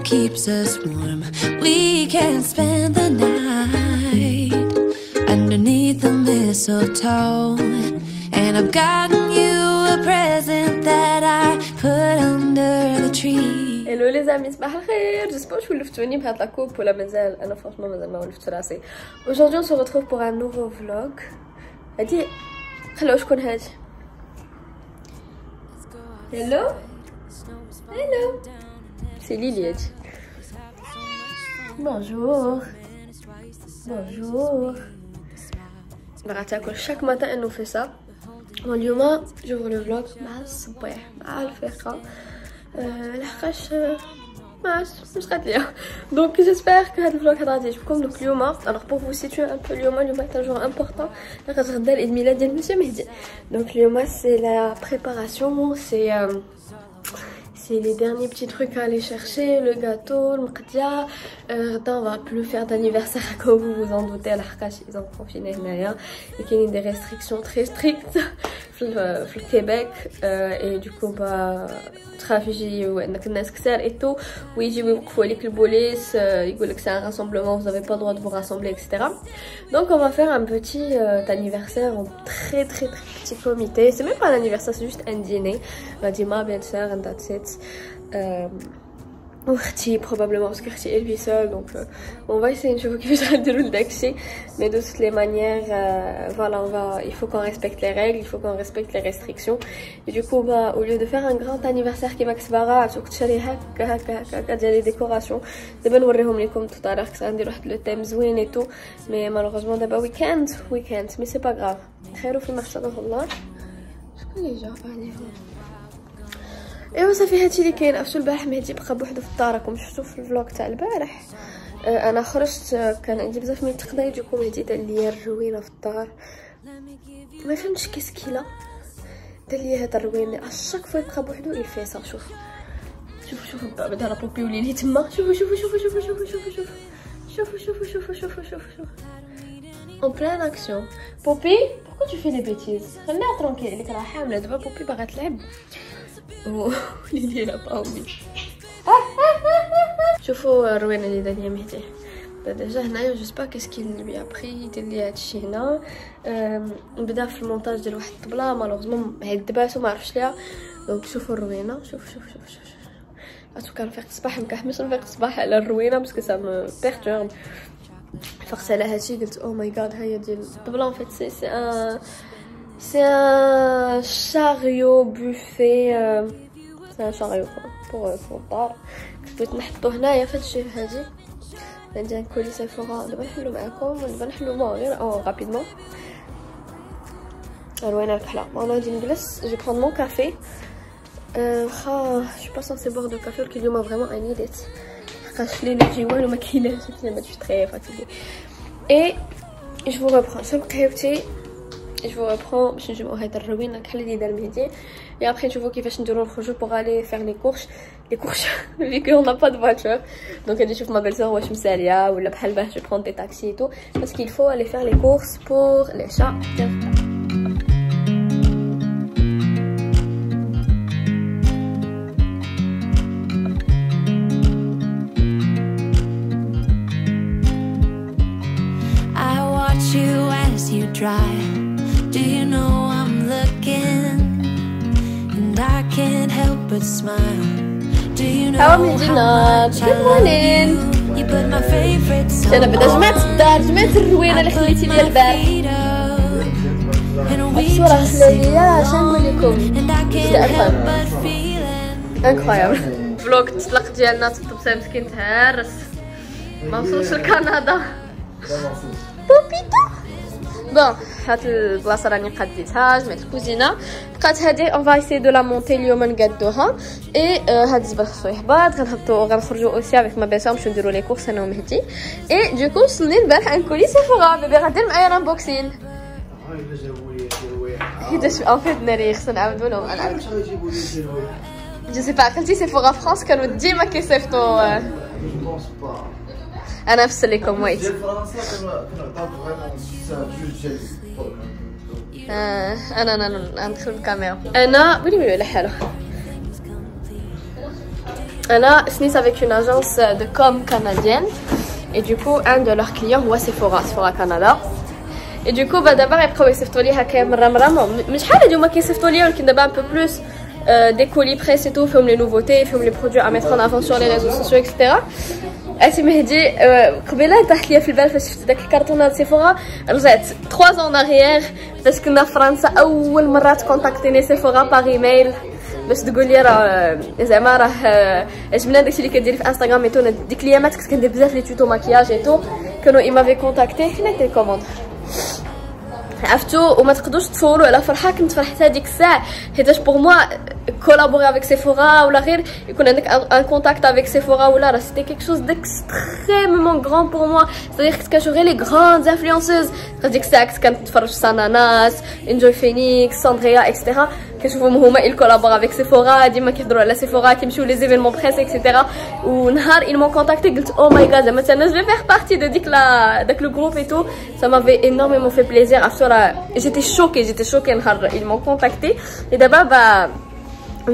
keeps us warm. We can spend the night underneath the mistletoe. And I've gotten you a present that I put under the tree. Hello les amis, صباح الخير. J'espère que vous لفتوني بهاد la coupe ولا مازال. أنا franchement مازال ما ولفت راسي. Aujourd'hui on se retrouve pour un nouveau vlog. هادي خلو شكون هادي؟ Hello. Hello. C'est Lily هادي. Bonjour. Bonjour. chaque matin elle nous fait ça. واليوم j'ouvre le vlog مع الصباح مع الفيقة لحقاش مش قد ليا. Donc j'espère que هاد الفلوق هذا غادي يعجبكم. Donc اليوم alors pour vous situer un peu اليوم est un jour important لحقاش غدا العيد ميلاد ديال مسيو مهدي. Donc اليوم c'est la préparation, c'est les derniers petits trucs à aller chercher, le gâteau, le mqdia. On va plus faire d'anniversaire comme vous vous en doutez, ils ont confiné هنايا et qu'il y a des restrictions très strictes في الكيبيك et du coup تخافي وانك الناس كثار et tout ويجيو يوقفوا عليك البوليس يقول لك c'est un rassemblement, vous avez pas le droit de vous rassembler, etc. Donc on va faire un petit anniversaire en très petit comité. C'est même pas un anniversaire, c'est juste un dîner. Dima bien sûr and that's it. Ourti probablement parce que Ourti elle vit seule, donc on va essayer de voir qui va faire le daxi, mais de toutes les manières voilà, il faut qu'on respecte les règles, il faut qu'on respecte les restrictions. Et du coup au lieu de faire un grand anniversaire qui va se faire tu تشري هكا ديال les décorations. دابا نوريهم لكم tout à l'heure que غندير واحد le thème زوين et tout, mais malheureusement دابا we can't, mais c'est pas grave. خير في المحشر الله. شكون اللي جا عليهم؟ ايوا صافي هادشي اللي كاين. عرفتوا البارح مهدي بقى بوحدو في الدار، راكم شفتوا في الفلوق تاع البارح. انا خرجت كان عندي بزاف من التقضاي، دوكو مهدي دار ليا الروينه في الدار. ما فهمتش كيسكيلا دار ليا هذا الروين اشاك فوا يبقى بوحدو يفي صا. شوفوا بعدا لا بوبي وليلي تما. شوفوا en pleine action. Poppy, pourquoi tu fais des bêtises? خليها tranquille، اللي راه حامله دابا. بوبي باغا تلعب وليلي لا باومي. شوفوا الروينه اللي دار ليا مهدي. ديجا هنايا جو سبا كيسكي لي ابري يدير لي هادشي هنا. بدا في المونتاج ديال واحد الطبله مالوغزمون هدباتو ما عرفتش ليها. دونك شوفوا الروينه. شوف عرفتو كنفيق الصباح مكحمش نفيق الصباح على الروينه باسكو سا مو بيرتورب. فقت على هادشي قلت او ماي جاد هيا ديال الطبله. ان فيت c'est un chariot buffet, c'est un chariot pour الدار. بغيت نحطو هنايا في هادشي هادي. عندي ان كولي سيفورا دابا نحلو معاكم. دابا نحلو غير رابيدمون. الروينه الكحله. انا غادي نجلس جو برون مون كافي. واخا جو با سونسي بوغ دو كافي ولكن اليوم فريمون اي نيد ات لحقاش ليلي تجي والو ما كايناش. ما تجي تري فاتيغي اي جو ريبرون شنو بقيتي. Je vous reprends باش نجمعو هاد الروينه الكحله اللي دار مهدي. Et après نشوفو كيفاش نديرو نخرجو pour aller faire les courses vu qu'on n'a pas de voiture. Donc غادي نشوف ما belle-sœur واش مساليه ولا بحال باه je prends des taxis et tout parce qu'il faut aller faire les courses pour les chats. I watch you as you drive. Do you know I'm looking and I can't help but smile. Do you know how much you put my favorite song. انا بدا جمعت الدار، جمعت الروينه اللي خليتي لي البارح. الصوره حلاليه اش نقول لكم انكرويابل. فلوق التطلق ديالنا تطبسه مسكين تهرس ما وصلش لكندا. بوبيتا بون هاد البلاصه راني قديتها. جمعت الكوزينه بقات هادي اون فا ايسي دو لا مونتي اليوم نقادوها. اي هاد الزبل خصو يهبط. غنخرجوا اوسي افيك ما بيسا نمشيو نديرو لي كورس انا ومهدي. اي دوكو وصلني البارح ان كولي سيفورا. بيبي غدير معايا لانبوكسين. حيتاش ان فيت ناري خصنا نعاودو لهم. نعاود جو سي با قلتي سيفورا فرانس كانوا ديما كيصيفطو. انا نفصل لكم ويت. انا ندخل الكاميرا. انا ويلي على حاله. Anna finit avec une agence de com canadienne. Et du coup, un de leurs clients, c'est Sephora Canada. Et du coup, d'abord, ils ont يصيفطوا لي هكا مرة مش حاجة هما كيصيفطوا لي ولكن دابا un peu plus des colis presse et tout, فيهم les nouveautés, فيهم les produits à mettre en avant sur les réseaux sociaux, etc. اسي مهدي قبيله طاحت ليا في البال فاش شفت داك الكارطونه ديال سيفورا رجعت 3 ans en arrière فاش كنا في فرنسا اول مره تكونتاكتيني سيفورا باغ ايميل باش تقول لي راه زعما راه عجبنا داكشي اللي كديري في انستغرام اي تو. ديك الايامات كنت كندير بزاف لي توتو ماكياج اي تو كانوا اي مافي كونتاكتي حنا تيليكوموند عرفتو وما تقدروش تصوروا على فرحه كنت فرحت هذيك الساعه حيتاش بوغ موا كولابوري افيك سيفورا ولا غير يكون عندك ان كونتاكت افيك سيفورا ولا راه سيتي كيك شوز ديكستريمومون غران بوغ موا. صديق كنت كنشوف غير لي غراند انفلونسوز هذيك الساعه كنت كنتفرج ساناناس انجوي فينيكس ساندريا اكسترا كنشوفهم هما يكولابور افيك سيفورا ديما كيهضروا على سيفورا كيمشيو لي زيفينمون بريس اكسترا. ونهار ils m'ont contacté قلت او ماي جاد زعما انا جو فيغ بارتي دو داك لو جروب اي تو ça m'avait énormément fait plaisir. J'étais choquée نهار ils m'ont contacté et d'abord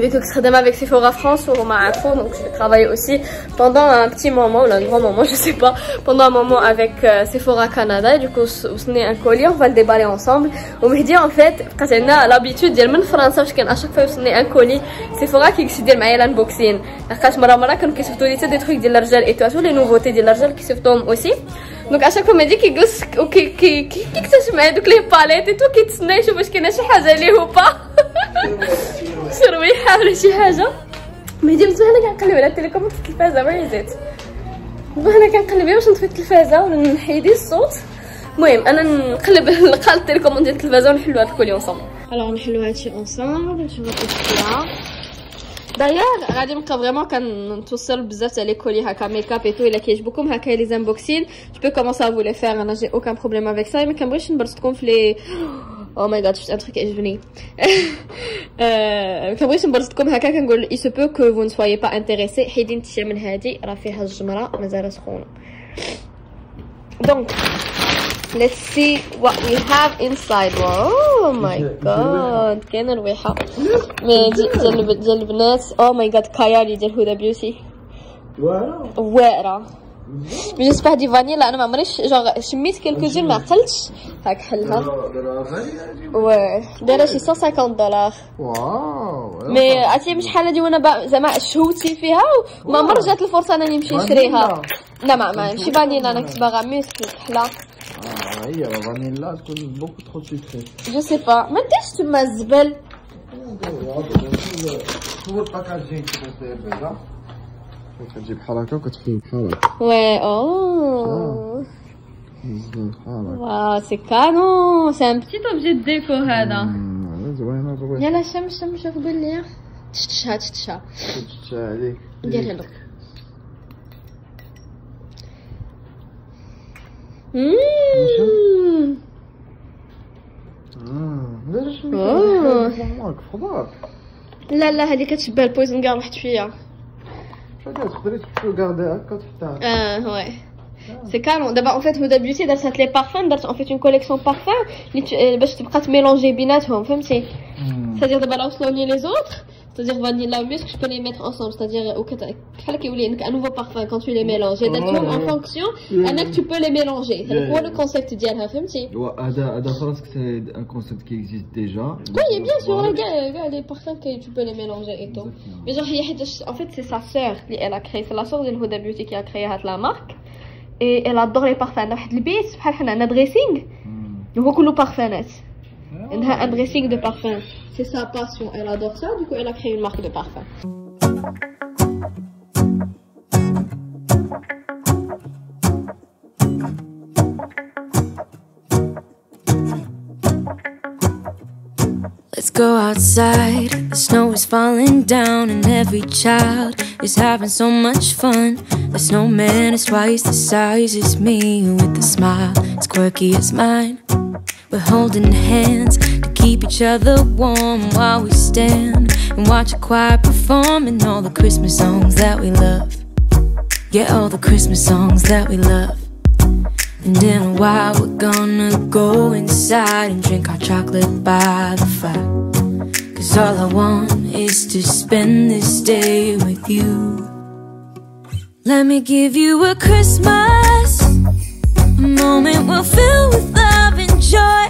vu que je travaille avec Sephora France ou ma info, donc je vais travailler aussi pendant un petit moment ou un grand moment, je sais pas, pendant un moment avec Sephora Canada. Et du coup, on est un colis, on va le déballer ensemble. On me dit en fait, quand on a l'habitude de من فرنسا parce qu'à chaque fois on est un colis, Sephora qui décide معايا l'unboxing. لقيت مرة كانوا كيصيفطوا لي des trucs ديال الرجال et tout les nouveautés ديال الرجال كيصيفطوهم aussi. Donc à chaque fois me dit كيجلس كيكتشف معايا دوك لي باليت et tout كيتسنى يشوف واش كاينه شي حاجة ليه ou pas. شرويحه ولا شي حاجه مهدي بزاف انا كنقلب على التليكوم في التلفازه وين زيت انا كنقلب باش نطفي التلفازه ولا نحيدي الصوت. المهم انا نقلب نلقى التليكوم ديال التلفازه ونحلو هاد الكولي اونصومبل. الوغ نحلو هادشي اونصومبل نشوفو كيفاش دايوغ غادي نبقى فريمون كنتوصل بزاف تاع لي كولي هكا ميكاب اي تو الا كيعجبكم هكا لي زانبوكسين جو بو كومونسي ا فو لي فير انا جي اوكان بروبليم افيك سا. ما كنبغيش نبرزكم في لي او ماي جاد شفت ان تروك عجبني كنبغيش نبرزكم هكا كنقول اي سو بو كو فو نسويي با انتريسي حيدين التيشير من هادي راه فيها الجمره مازال سخونه. دونك let's see what we have inside. Oh my god كاين ريحه ديال البنات. او ماي جاد كايالي ديال هدى بيوتي واعره جيسبر دي فانيلا. انا ما عمريش جوغ شميت كلكو جون ما عقلتش هاك حلها و دايره شي $150. واو مي عرفتي شحال هادي وانا زعما شهوتي فيها وما عمر جات الفرصه انني نمشي نشريها. لا ما ماشي فانيلا انا كنت باغا ميسك كحله هي فانيلا تكون بوكو ترو سيكري جو سي با ما ديرش تما الزبل هو الباكاجين كيفاش داير بعدا كتجيب بحال هكا وكتفيه بحال هكا وي او واو سي كانون سي ان بتيت اوبجي دو ديكو هذا زوينه زوينه. يلا شم شوف قول لي تشتشها عليك ديرها دوك. لا هذه كتشبه البويزن كاع واحد شويه تقدري تغاردي هكا تحطها. وي سي كارون. دابا اون فيت هدى بيوتي دارت هاد لي بارفان دارت اون فيت اون كوليكسيون بارفان باش تبقى تميلونجي بيناتهم فهمتي. سادير دابا لا وصلوني لي زوطر c'est-à-dire vanilla ou musc je peux les mettre ensemble c'est-à-dire بحال كيولي عندك un nouveau parfum quand tu les mélanges درتهم en fonction انك tu peux les mélanger. هذاك هو لو كونسيبت ديالها فهمتي. هذا خلاص c'est un concept qui existe déjà. Oui bien sûr كاع les parfums que tu peux les mélanger et tout. mais genre هي حيت en fait c'est sa sœur اللي elle a créé c'est la sœur ديال هدى بيوتي qui a créé هاد la marque et elle adore les parfums. عندها واحد البيت بحال حنا عندنا دريسينغ هو كله بارفانات عندها un dressing de parfum. C'est sa passion, elle adore ça, du coup elle a créé une marque de parfum. Let's go outside, the snow is falling down and every child is having so much fun. The snowman is twice the size as me with a smile as quirky as mine. We're holding hands to keep each other warm while we stand and watch a choir performing all the Christmas songs that we love. Yeah, all the Christmas songs that we love. And in a while we're gonna go inside and drink our chocolate by the fire. 'Cause all I want is to spend this day with you. Let me give you a Christmas, a moment we'll fill with love and joy.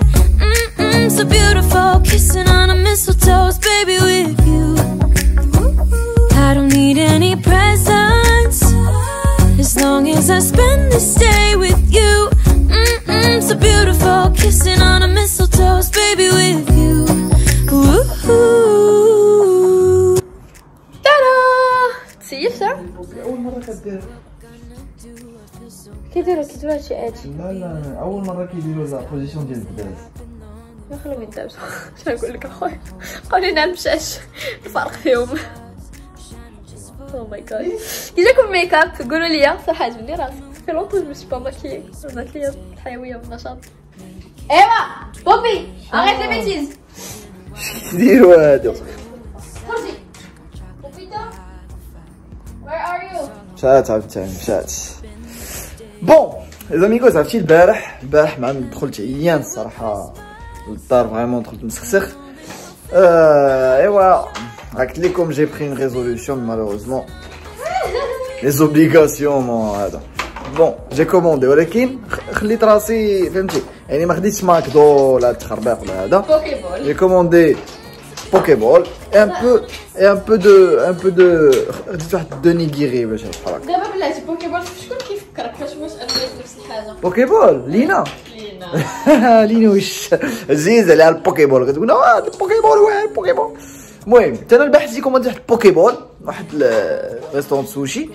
So beautiful, kissing on a mistletoe, baby, with you. I don't need any presents, as long as I spend this day with you. So beautiful, kissing on a mistletoe, baby, with you. Ta-da! تسيف صح؟ أول مرة كدير. كيديروا هادشي عادي. لا أول مرة كيديروا لا بوزيسيون ديال الدباز. ما خلوهم يدابزوا. شنو نقول لك اخويا؟ بقاو لينا المشاش الفرق فيهم. او ماي جاد. كي جاكم ميك اب قولوا لي صراحه عجبني راسي. في لونطو جو مشي با ماكيي. بانت لي الحيويه والنشاط. ايوا بوبي arrête les bêtises. كيديروا هادو؟ خرجي. بوبيتا where are you؟ مشات عاوتاني مشات. بون لي زاميغوز عرفتي البارح مع دخلت عيان الصراحه للدار فريمون دخلت مسخسخ. ايوا قلت لكم جي بري اون ريزوليوشن مالوروزمون لي زوبليغاسيون هذا. بون جي كوموندي ولكن خليت راسي فهمتي يعني ما خديتش ماكدو ولا التخربيق ولا هذا. بوكيبول جي كوموندي بوكيبول ان بو دو خديت واحد دو نيغيري باش نحرك. دابا بلاتي بوكيبول شكون كيفكرك واش انا نفس الحاجه؟ بوكيبول لينا لينا واش عزيز على البوكيبول كتقول البوكيبول واه البوكيبول. المهم حتى انا البارح جيت كوموندي واحد البوكيبول واحد ريستورون سوشي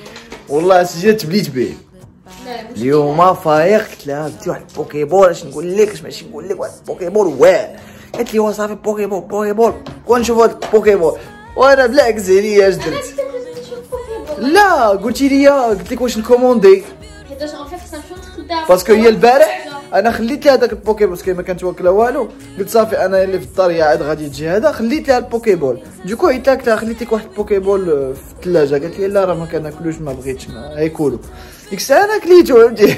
والله سجلت بليت به. اليوم فايق قلت لها درتي واحد البوكيبول اش نقول لك اش ماشي نقول لك واحد البوكيبول واه. قالت لي صافي بوكيبول ونشوف هاد البوكيبول وانا بالعكس عليا اش درت. لا قلتي لي قلت لك واش نكوموندي حيتاش اون فيت خصنا نمشيو نتخداو باسكو هي البارح انا خليت لها داك البوكيبول باسكو ما كانت واكله والو. قلت صافي انا اللي في الدار عاد غادي تجي هذا خليت لها البوكيبول. دوكو عيطت لها خليت لك واحد البوكيبول في الثلاجه. قالت لي لا راه ما كناكلوش ما بغيتش هيكولو. ديك الساعه انا كليتو فهمتي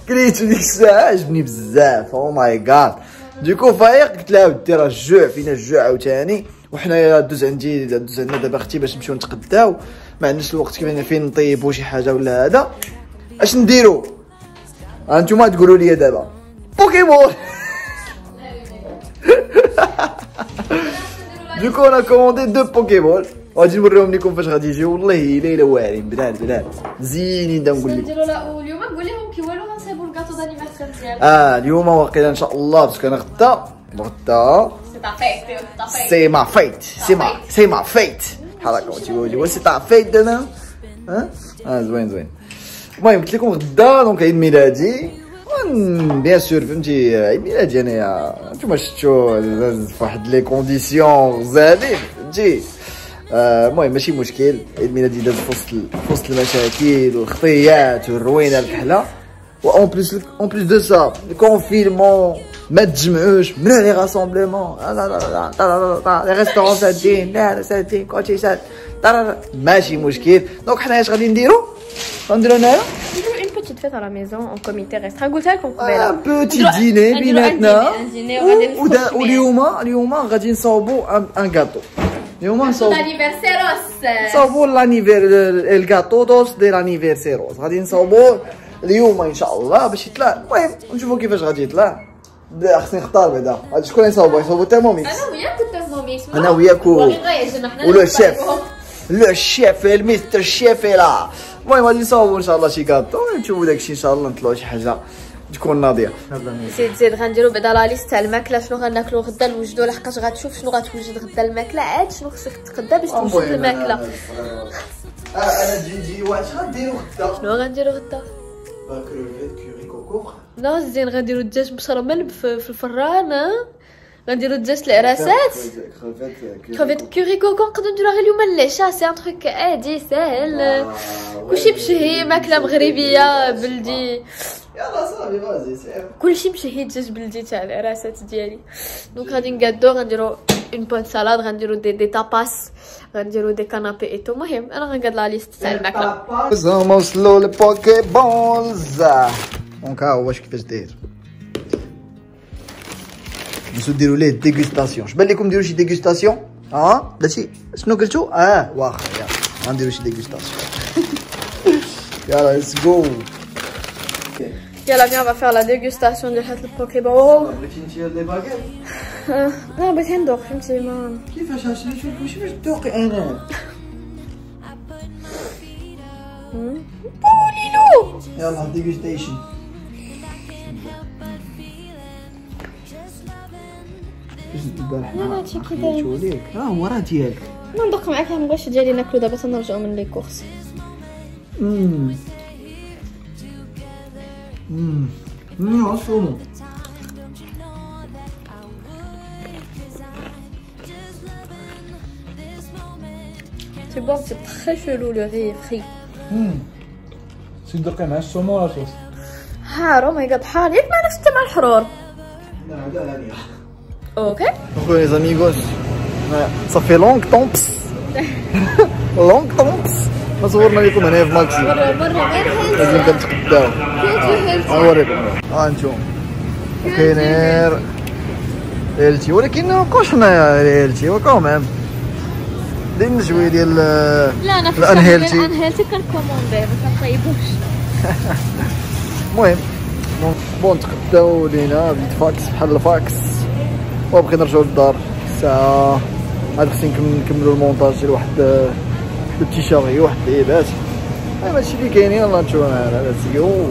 كليتو ديك الساعه عجبني بزاف. او ماي جاد. دوكو فايق قلت لها ودي راه الجوع فينا الجوع عاوتاني وحنايا دوز عندنا دابا اختي باش نمشيو نتغداو ما عندناش الوقت كيما فين نطيبو شي حاجه ولا هذا. اش نديرو هانتوما تقولوا لي دابا بوكيمون. دوكو انا كوموندي دو بوكيمون وغادي نوريهم لكم فاش غادي يجيو. والله ليله واعرين بلال زينين دا نقول لك. نديرو لا واليوم نقول لهم كي والو غنصايبوا الكاطو دانيفرسير ديالك. اليوم واقيلا ان شاء الله باسكو انا غدا سي ما فيت سي ما فيت حركه تيقولوا سي تا فيت دومان زوين. المهم قلت لكم غدا دونك عيد ميلادي بيان سور فهمتي عيد ميلادي انايا نتوما شفتو في واحد لي كونديسيون غزالين فهمتي. المهم ماشي مشكل عيد ميلادي داز في وسط المشاكل والخطيات والروينه الكحله اون بليس دو سا الكونفينمون ما تجمعوش من لي راسومبلمون لا لي ريستورون سادين لا سادين كلشي ساد ماشي مشكل. دونك حنايا اش غادي نديرو هنايا une petite fête à la maison en comité restreint. قلت لكم قبيله ان بوتي ديني بيناتنا. واليوم غادي نصاوبو ان غاتو. اليوم نصاوبو الغاتو دوس دي لانيفرسيروس غادي نصاوبو اليوم ان شاء الله باش يطلع. المهم نشوفو كيفاش غادي يطلع. خصني نختار بعدا هادي شكون يصاوبو تيرموميكس. انا وياك الترموميكس. انا وياك ولو الشيف المستر الشيف لا. المهم غادي نصاوبو ان شاء الله شي كاطو نشوفو داكشي ان شاء الله نطلعو شي حاجه تكون ناضيه. زيد غنديرو بعدا لا ليست تاع الماكله شنو غناكلو غدا نوجدو لحقاش غتشوف شنو غتوجد غدا الماكله عاد شنو خصك تغدا باش توجد الماكله. انا جي واش غنديرو غدا شنو غنديرو غدا؟ كروفيت كوري كوكو. لا زين غنديرو الدجاج مشرمل في الفران. غنديرو الدجاج العراسات كروفيت كوري كوكو. نقدروا نديروها غير اليوم العشاء سي ان تروك عادي ساهل كلشي مشهي ماكله مغربيه بلدي. يلا صافي فازي سير كلشي مشهي دجاج بلدي تاع العراسات ديالي. دونك غادي نقادو غنديرو اون بون سالاد غنديرو دي تاباس غنديرو دي كانابي ايتو. المهم انا غنقاد لا ليست تاع الماكله. زعما وصلوا لبوكي بولز. دونك ها هو كيفاش داير. نسو ديروا ليه ديغوستاسيون. شبان لكم نديروا شي ديغوستاسيون بلاتي شنو قلتو واخا يلا غنديروا شي ديغوستاسيون. Yalla, let's go. Yalla, viens, on va faire la dégustation de cette Pokéball. بغيتي انت دي باكيت؟ لا بغيت ندوق فهمتي ما كيفاش هادشي اللي شوف ماشي باش تذوقي انا. بوليلو. يلا ديغوستيشن. لا هادشي كي داير. هو راه ديالك. ما ندوق معاك ما نبغيش ديالي ناكلو دابا تنرجعو من لي كورس. عصومو. C'est bon, c'est très chelou le riz frit. تدوقي مع السومو ولا صوص؟ حار او ماي جاد حار ياك ما عرفتش انت مع الحرور. لا هذا هانيه. اوكي. Donc les amigos, ça fait longtemps. longtemps. ما صورنا لكم هنا في ماكسي. مرة غير لازم كنتقداو. نوريكم. انتم. كاين غير التي ولكن مابقاوش حنايا التي وكوميم. دير شويه ديال لا انا في الانهيلتي كنكوموندي ما كنطيبوش. المهم بون تقداو لينا فيت فاكس بحال الفاكس وبغينا نرجعو للدار الساعه عاد خصني نكملو المونتاج ديال واحد البتي شاغي واحد اللعيبات هادشي اللي كاينين الله نشوفو معنا ليتس جو.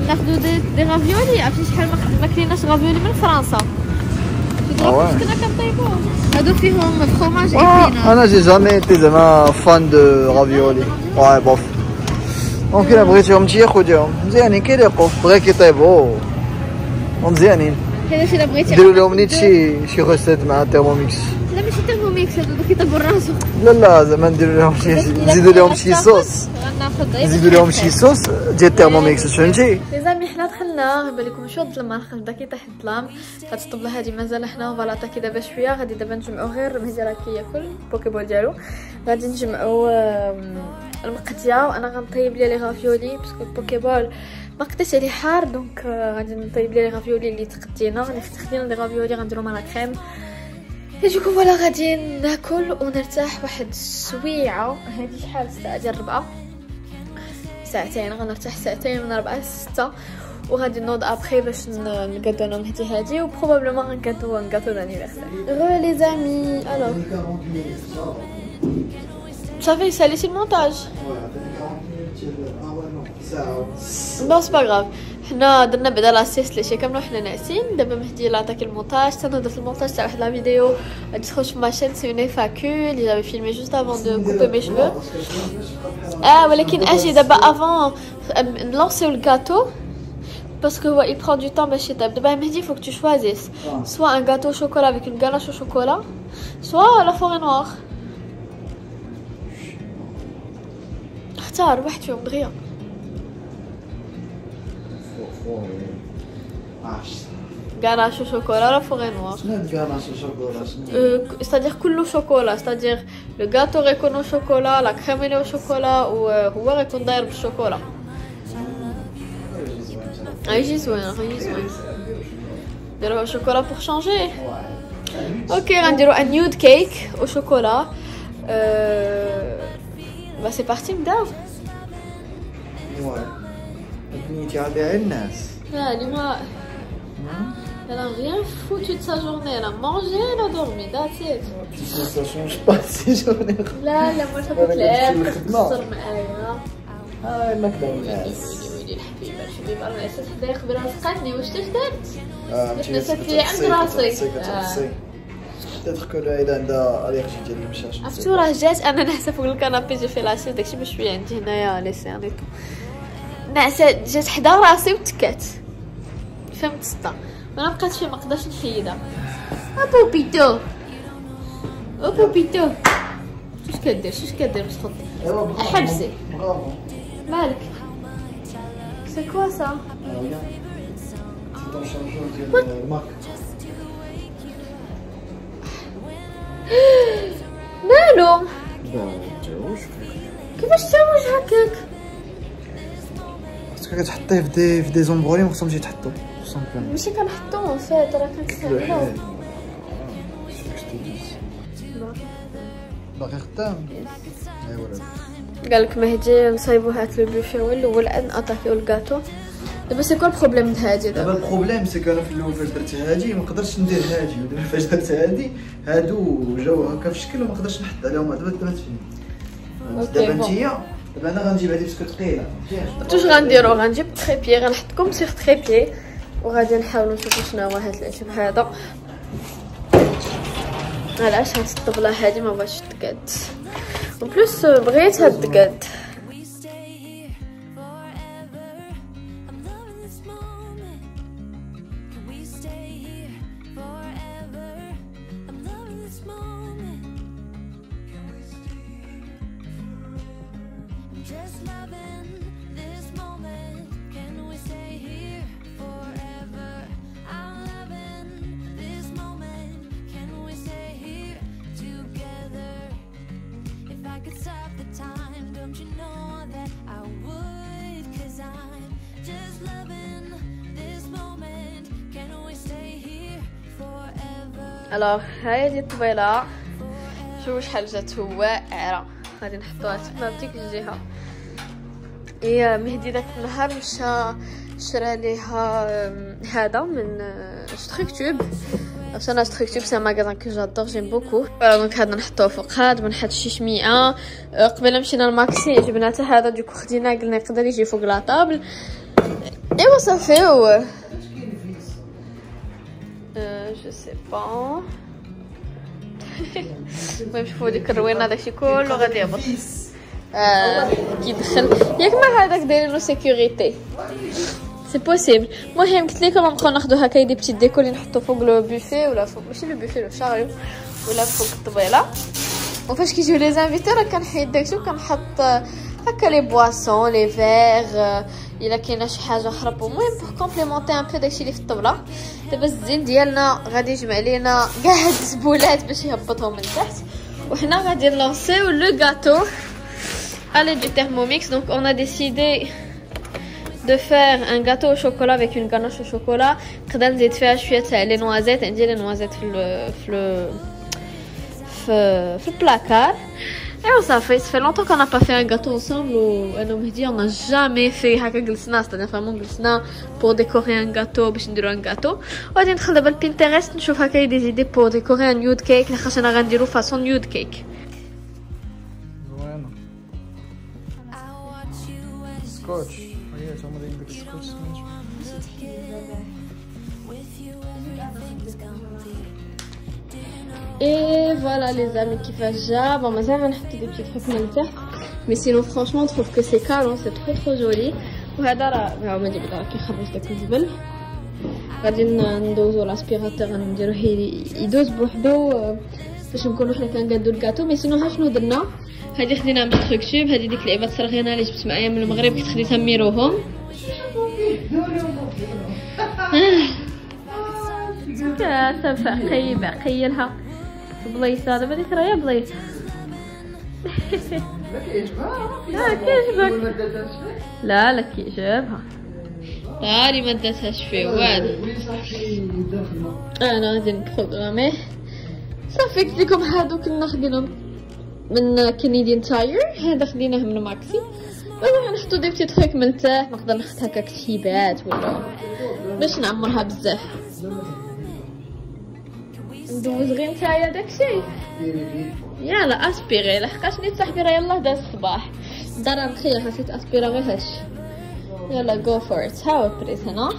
ناخدو دي رافيولي عرفتي شحال ما كليناش رافيولي من فرنسا. كنا كنطيبوهم هادو فيهم فروماج ايبينا. انا جي جامي تي زعما فان دو رافيولي واي بوف دونك الا بغيتيهم انتيا خديهم مزيانين كيليقوا بغا كيطيبوا ومزيانين. حيت الا بغيتي ديروا لهم نيت شي روسيت مع تيرموميكس. لا ماشي تيرموميكس هادو كيطيبوا راسو. لا زعما نديرو لهم نزيدو لهم شي صوص. نزيدو لهم شي صوص ديال تيرموميكس فهمتي. لي زامي حنا دخلنا غيبان لكم شويه الظلام خرج بدا كيطيح الظلام. هاد الطبله هادي مازال حنا فوالا تا كي دابا شويه غادي دابا نجمعو غير مهدي راه كياكل البوكيبول ديالو غادي نجمعو المقديه وانا غنطيب ليه لي رافيولي باسكو البوكيبول ما قداش عليه حار دونك غادي نطيب ليه لي رافيولي اللي تقدينا اللي خدينا لي رافيولي غنديرو مع لا كريم. دوكو فوالا غادي ناكل ونرتاح واحد السويعه. هادي شحال الساعه ديال 4 ساعتين غنرتاح ساعتين من 4 ل 6 وغادي نوض ابخي باش نقادو انا ومهدي هادي وبروبابلمون غنقادو دانيفرسير. غو لي زامي الوغ صافي ساليتي المونتاج. بون سي با غاف حنا درنا بعدا لاسيست لي شي كاملو حنا ناعسين. دابا مهدي لا عطاك المونتاج حتى انا درت المونتاج تاع واحد لا فيديو غادي تخرج في ماشين سي اون فاكو اللي جافي فيلمي جوست افون دو كوبي مي شوفو. ولكن اجي دابا افون نلونسيو الكاتو باسكو هو il prend du temps باش يطيب. دابا مهدي فوق تو شوازيس سوا ان غاتو شوكولا avec une ganache au chocolat سوا لا فوري نوار. اختار واحد فيهم دغيا. غاناش او شوكولا ولا فوري نوار. شنو غاناش او شوكولا؟ c'est-à-dire كله شوكولا c'est-à-dire لو غاتو غيكون او شوكولا لا كريميل او شوكولا وهو غيكون داير بالشوكولا. يجي زوين يجي زوين. نديرو شوكولا بور شانجي. اوكي غنديرو ان نيود كيك او شوكولا. با سي بارتي نبداو. بنيتي على الناس. لا اليوم elle a rien foutu de sa journée, elle a mangé, elle a dormi, that's it. Ça change pas ces journées. لا moi ça peut clair تخسر معايا. ما كداو ويلي الحبيبه راه الاساس حدايا قبل رزقاتني واش درت نسيت لي عند راسي. تدخل الى عندها اليرجي ديال المشاش. عرفتو راه جات انا نعسه فوق الكنابي جي في لاسيس داكشي بشويه عندي هنايا لي سيرني نعسه جات حدا راسي وتكات فهمت سطا ما بقاتش فيه ما نقدرش نحيدها. بوبيتو بوبيتو اش كدير باش تخط حبسي مالك سي كوا سا مالو كيفاش تسوي هكاك باسكو كتحطيه في دي زومبرولي ما خصهمش يتحطوا ماشي كنحطوهم فات راه كنستعملوهم. باقي خدام ايوا قالك مهدي نصايبو هات لو بوفي الاول ناتاكيو الكاطو. دابا سي كوا البروبليم د هادي دابا البروبليم سي كان في الاول فاش درت هادي ما قدرتش ندير هادي ودابا فاش درت هادي هادو جاو هكا في شكل وما قدرتش نحط عليهم دابا تبانت فيني. دابا نتيا دابا انا غنجيب هادي باسكو ثقيله. واش غنديرو غنجيب تريبيي غنحطكم سيغ تريبيي وغادي نحاولوا نشوفوا شنو هو هاد العشب هذا. علاش هاد الطبله هادي ما بغاتش تقاد اون بليس بغيت هاد تقاد. الوغ هاي الطبيله شوفوا شحال جات واعره. غادي نحطوها تما بديك الجهه. هي مهدي داك النهار مشى شرا ليها هذا من ستركتوب. انا ستركتوب سي ماغازان كو جادور جيم بوكو. دونك هذا نحطوه فوق هاد من حد شي شميعه. قبل مشينا للماكسي جبنا حتى هذا دوكو خدينا قلنا يقدر يجي فوق لا طابل ايوا صافي. je sais pas. المهم شوفوا ديك الروينه داكشي كله غادي يهبط كيدخل ياك ما هذاك دايرين له سيكوريتي سي بوسيبل. المهم قلت لكم نبقاو ناخذ هكا دي بتيت ديكو اللي نحطو فوق لو بوفي ولا فوق ماشي لو بوفي لو شاريو ولا فوق الطبيله. وفاش كيجيو لي زانفيتي راه كنحيد داكشي وكنحط هكا لي بواسون لي فيغ الا كاينه شي حاجه اخرى. المهم بور كومبليمونتي ان بو داكشي اللي في الطبله. دابا الزين ديالنا غادي يجمع لينا كاع هاد الزبولات باش يهبطهم من تحت وحنا غادي نلونسيو لو غاتو على دي تhermomix. Donc on a décidé de faire un gâteau au chocolat avec une ganache au chocolat. نقدر نزيد فيها شويه تاع لي نوازيت. عندي لي نوازيت في البلاكار. Et ça fait longtemps qu'on n'a pas fait un gâteau ensemble. On m'a dit on n'a jamais fait هكا جلسنا c'est-à-dire vraiment جلسنا pour décorer un gâteau باش نديرو un gâteau. وغادي ندخل دابا لبينتيرست نشوف هكا دي زيدي pour décorer un nude cake لاخاطش انا غنديرو فاصون nude cake. زوينه سكوتش هي تما ديك السكوتش. Et voilà les amis كيفاش جا. بون مازال غنحط دي بيتي تروك من تحت مي سينو فرانشمون تروف كو سي كالون سي ترو جولي. وهذا راه ما دير راه كيخرج داك الزبل. غادي ندوزو لاسبيراتور نديروه يدوز بوحدو باش نكونو حنا كنقادو الكاطو. مي سينو ها شنو درنا هادي خدينا من ستركتوب. هادي ديك اللعيبات صرغينا اللي جبت معايا من المغرب كنت خديتها ميروهم. صافا قيلها بلايصه دابا ديك راهي بلايصه. لا كيعجبك لا كيعجبها اللي ما داتهاش فيه والو. انا غادي نبروغراميه صافي. قلت لكم هادو كنا خديناهم من كنديان تاير. هذا خديناه من ماكسي. دابا غنحطو دي بتي تخيك من تحت. نقدر نحط هكا كتيبات ولا باش نعمرها بزاف. ندوز غير نتايا داكشي يلا اسبيري لحقاش نيت صاحبي راه يلاه داز الصباح دار نخيل حسيت اسبيرا غير هاش. يلا جو فور ات. هاو بريز هنا.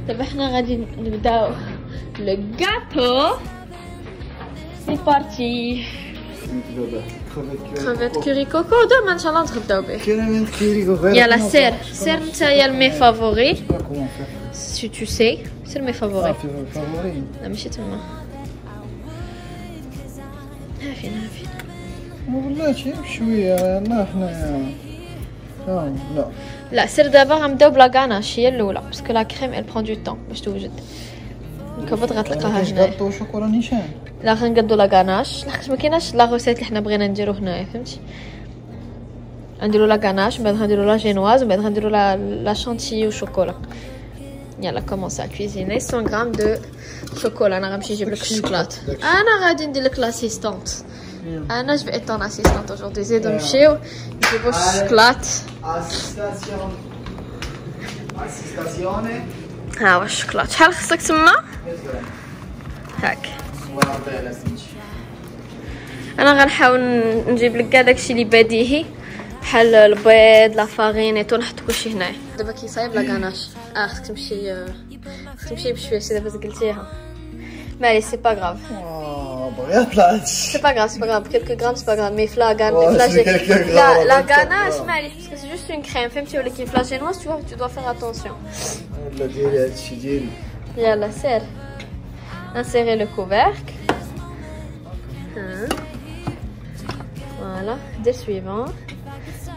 دابا حنا غادي نبداو لو غاتو. سي بارتي. كريفيت كوري كوكو دوما ان شاء الله نتغداو به. كريفيت كوري كوكو يلا سير نتايا المي فافوري سي تو سي سير مي فافوري. لا ماشي تما هافين والله بشويه لا حنايا لا سير دابا غنبداو بلا غاناش هي الاولى باسكو لا كريم ال برون دو طون باش توجد. كبد غتلقاها هنايا. غاتو شوكولا نيشان. لا غنقادو لا غاناش لحقاش ما كايناش لا روسيت اللي حنا بغينا نديرو هنايا فهمتي. غنديرو لا غاناش من بعد غنديرو لا جينواز من بعد غنديرو لا شانتيي وشوكولا. يلا كومونسي ا كويزيني 100 غرام دو شوكولا. انا غنمشي نجيب لك الشوكولات. انا غادي ندير لك لاسيستونت انا جو vais être ton assistante aujourd'hui زيدو نمشيو نجيبو الشوكولات اسيستاسيوني ها هو الشوكولات شحال خصك تما هاك انا غنحاول نجيب لك كاع داكشي اللي بديهي بحال البيض لا فارين ايتو نحط كلشي هنايا دابا كيصايب لا غاناش خصك تمشي بشويه سي دابا زقلتيها مالي سي با غراف بغيت طلعت سي با غراف سي با غراف كيلكو غرام سي با غراف مي فلا لا غاناش معليش باسكو سي جوست اون كريم فهمتي ولكن فلا جينواز tu dois faire attention لا ديري هادشي ديالي يلا سير insérer le couvercle voilà dès suivant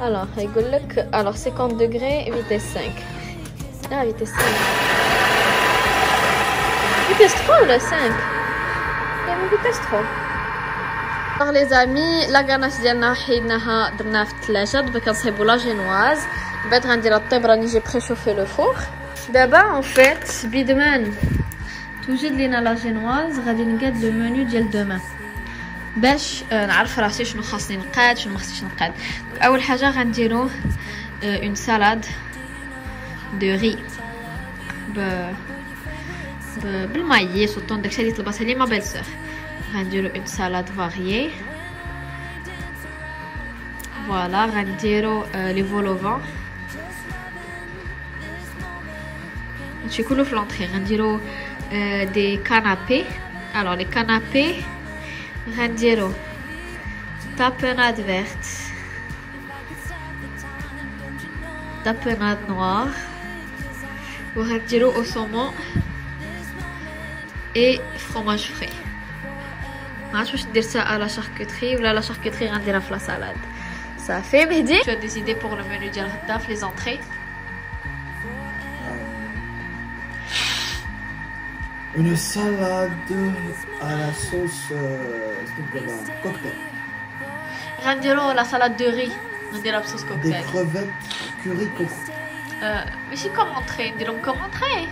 alors يقول لك alors 50 degrés vitesse 5 ah vitesse 5 vitesse 3 ou la 5 la vitesse 3 alors les amis la ganache ديالنا حيدناها درناها في الثلاجه دابا كنصايبوا لا جينواز بعد غندير الطيب راني جي بريشوفي لو فور دابا اون فيت بيدمان توجد لينا لا جينواز غادي نقاد لو منيو ديال دومان باش نعرف راسي شنو خاصني نقاد شنو ما خصنيش نقاد اول حاجه غنديرو اون سالاد دو ري بالمايس والطون داكشي اللي طلباتها لي ما بيل سور غنديرو اون سالاد فاريي فوالا غنديرو لي فولوفان هادشي كله في لونطري غنديرو des canapés alors les canapés غنديرو tapenade verte tapenade noire وغنديرو au saumon et fromage frais ما عرفتش واش ندير سا لا شاركوتري ولا لا شاركوتري غنديرها في لا سالاد صافي مهدي tu as des idées pour le menu ديال غدا في les entrées Une salade à la sauce cocktail. غنديرو لا salade de riz نديرها بصوص كوكتيل. Des crevettes curry coco. ماشي comme entrée نديرهم comme entrée.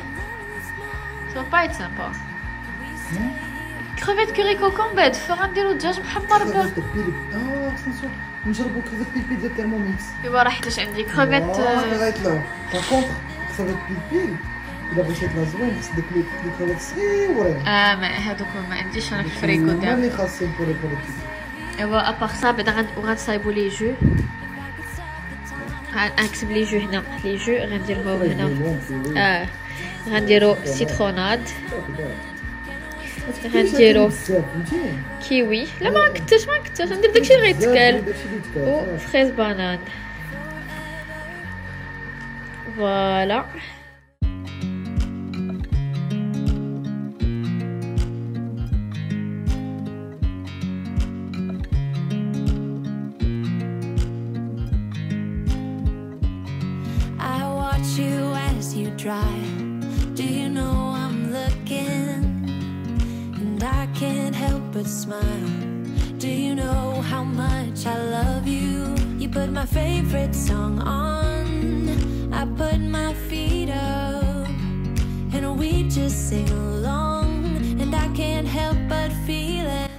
Ça va pas être sympa. crevettes curry coco بعد غنديرو دجاج محمر ب attention نجربو crevettes بيبي ديال تيرموميكس. ايوا راه حيتاش عندي crevettes par contre crevettes بيبي إلا بغيتي تاكلها زوين خص ديك لي كروات صغيورين ما هادوك ما عنديش انا في الفريكو ديالي هما اللي خاصين بور ايوا ابار سا بعدا غنصايبو لي جو غنكتب لي جو هنا لي جو غنديرهم هنا غنديرو سيتروناد غنديرو كيوي لا ما كنتش ندير داكشي اللي غيتكال و فريز بانان فوالا Dry. Do you know I'm looking and I can't help but smile? Do you know how much I love you? You put my favorite song on, I put my feet up and we just sing along and I can't help but feel it.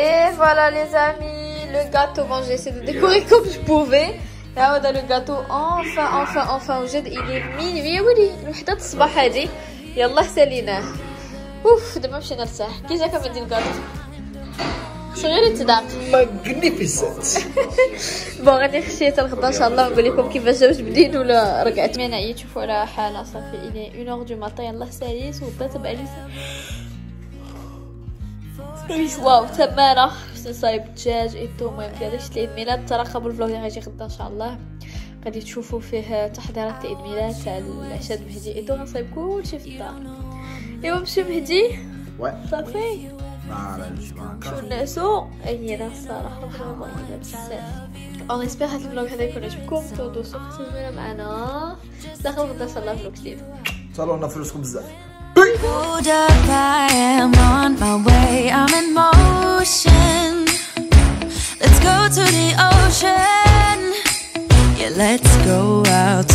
Et voilà les amis, le gâteau, bon j'ai essayé de décorer comme je pouvais. هذا لو غاتو enfin وجد الي minuit ولي الوحده الصباح هادي يلا ساليناه اوف دابا نمشي نرتاح كي جاك بدي الكاطو صغير تداق ماغنيفيسنت بون غادي نخشي حتى الغدا ان شاء الله ونقول لكم كيفاش جا واش بديت ولا رجعت انا عييت شوفوا على حاله صافي الي 1 دو ماتان يلاه ساليت وبدات تبع لي واو تماره نصايب الدجاج ايتو المهم كاع داكشي العيد ميلاد ترقبوا الفلوق اللي غيجي غدا ان شاء الله غادي تشوفوا فيه تحضيرات العيد ميلاد تاع العشاء مهدي ايتو غنصايب كلشي في الدار ايوا مشي مهدي صافي شو الناسو اينا الصراحه والله بزاف اون اسبير هاد الفلوق هذا يكون عجبكم تودوسوا تسجلوا معنا نتلاقاو غدا ان شاء الله فلوق جديد صالونا فلوسكم بزاف Hold up, I am on my way, I'm in motion. Let's go to the ocean. Yeah, let's go out.